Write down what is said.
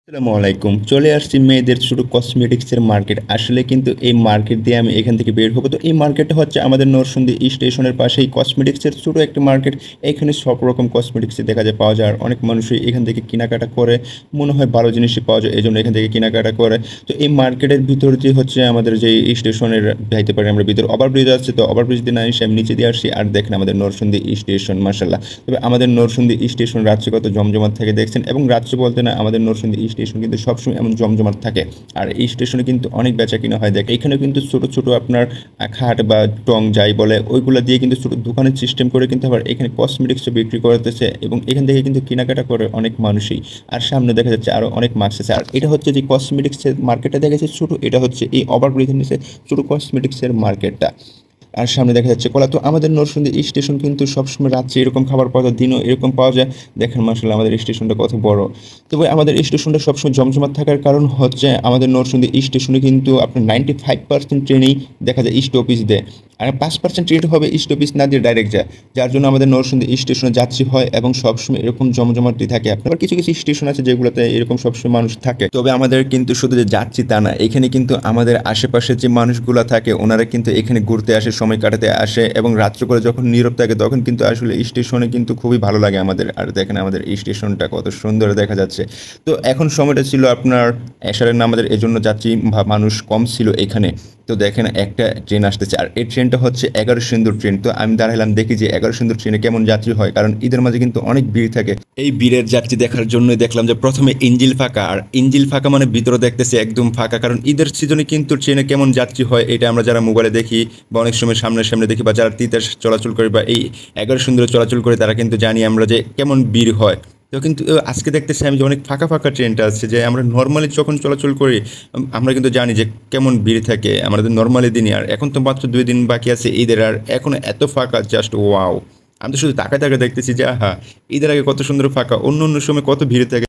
আসসালামু আলাইকুম। চলে আসছি মেয়েদের ছোট কসমেটিক্সের মার্কেট। আসলে কিন্তু এই মার্কেট দিয়ে আমি এখান থেকে বের হব। তো এই মার্কেটটা হচ্ছে আমাদের নরসিংদী স্টেশনের পাশেই কসমেটিক্সের ছোট একটা মার্কেট। এখানে সব রকম কসমেটিক্সই দেখা যায় পাওয়া যায়। আর অনেক মানুষই এখান থেকে কেনাকাটা করে। মনে হয় ভালো জিনিসই পাওয়া যায়। এজন্য এখান থেকে কেনাকাটা করে। তো এই মার্কেটের ভিতর দিয়ে হচ্ছে আমাদের যে স্টেশনের যাইতে পারি আমরা ভিতরে ওভারব্রিজ আছে। তো ওভারব্রিজ দিয়ে না এসে আমি নিচে দিয়ে আসছি। আর দেখেন আমাদের নরসিংদী স্টেশন মাশাআল্লাহ। তবে আমাদের নরসিংদী স্টেশন রাত্রে কত জমজমাট থাকে দেখছেন এবং রাত্রে বলতে না আমাদের নরসিংদী স্টেশন কিন্তু সবসময় এমন জমজমাট থাকে। আর এই স্টেশনে কিন্তু অনেক বেচা কিনা হয় দেখ এখানে কিন্তু ছোট ছোট আপনার খাট বা টং যাই বলে ওইগুলো দিয়ে কিন্তু ছোট দোকানের সিস্টেম করে কিন্তু আবার এখানে কসমেটিক্সও বিক্রি করতেছে এবং এখান থেকে কিন্তু কেনাকাটা করে অনেক মানুষই। আর সামনে দেখা যাচ্ছে আরও অনেক মাস্ক আছে। আর এটা হচ্ছে যে কসমেটিক্সের মার্কেটটা দেখা যাচ্ছে ছোটো, এটা হচ্ছে এই ওভারব্রিজের নিচে ছোটো কসমেটিক্সের মার্কেটটা। আর সামনে দেখা যাচ্ছে কলা। তো আমাদের নরসিংদী স্টেশন কিন্তু সবসময় রাত্রে এরকম খাবার পাওয়া যায়, দিনও এরকম পাওয়া যায়। দেখেন মাসাল্লাহ আমাদের স্টেশনটা কত বড়। তবে আমাদের স্টেশনটা সবসময় জমজমাট থাকার কারণ হচ্ছে আমাদের নরসিংদী স্টেশনে কিন্তু আপনার 95% ট্রেনেই দেখা যায় স্টপেজ দেয়। আর 5% ট্রেন হবে স্টপেজ না দিয়ে ডাইরেক্ট যায়, যার জন্য আমাদের নরসিংদী স্টেশনে যাত্রী হয় এবং সবসময় এরকম জমজমাটই থাকে। আপনার কিছু কিছু স্টেশন আছে যেগুলোতে এরকম সবসময় মানুষ থাকে। তবে আমাদের কিন্তু শুধু যে যাত্রী তা না, এখানে কিন্তু আমাদের আশেপাশে যে মানুষগুলো থাকে ওনারা কিন্তু এখানে ঘুরতে আসে, সময় কাটাতে আসে এবং রাত্রে করে যখন নীরব থাকে তখন কিন্তু আসলে স্টেশনে কিন্তু খুবই ভালো লাগে আমাদের। আর দেখেন আমাদের স্টেশনটা কত সুন্দর দেখা যাচ্ছে। তো এখন সময়টা ছিল আপনার এশারের নামাজের, এজন্য যাত্রী মানুষ কম ছিল এখানে। তো দেখেন একটা ট্রেন আসতেছে আর এই ট্রেনটা হচ্ছে 11 সিন্দুর ট্রেন। তো আমি দাঁড়ালাম দেখি যে 11 সিন্দুর ট্রেনে কেমন যাত্রী হয়, কারণ ঈদের মাঝে কিন্তু অনেক ভিড় থাকে। এই ভিড়ের যাত্রী দেখার জন্যই দেখলাম যে প্রথমে ইঞ্জিল ফাঁকা, আর ইঞ্জিল ফাঁকা মানে ভিতরে দেখতেছি একদম ফাঁকা, কারণ ঈদের সিজনে কিন্তু ট্রেনে কেমন যাত্রী হয় এটা আমরা যারা মোবাইলে দেখি বা অনেক সময় সামনে সামনে দেখি বা যারা তিতাস চলাচল করে বা এই 11 সুন্দর চলাচল করে তারা কিন্তু জানি আমরা যে কেমন ভিড় হয়। তো কিন্তু আজকে দেখতেছি আমি যে অনেক ফাঁকা ফাঁকা ট্রেনটা আছে, যে আমরা নর্মালি যখন চলাচল করি আমরা কিন্তু জানি যে কেমন ভিড় থাকে আমাদের নর্মালি দিনই। আর এখন তো মাত্র 2 দিন বাকি আছে ঈদের, আর এখন এত ফাঁকা জাস্ট ওয়াও। আমি তো শুধু তাকায় তাকায় দেখতেছি যে হ্যাঁ, ঈদের আগে কত সুন্দর ফাঁকা, অন্য অন্য সময় কত ভিড় থাকে।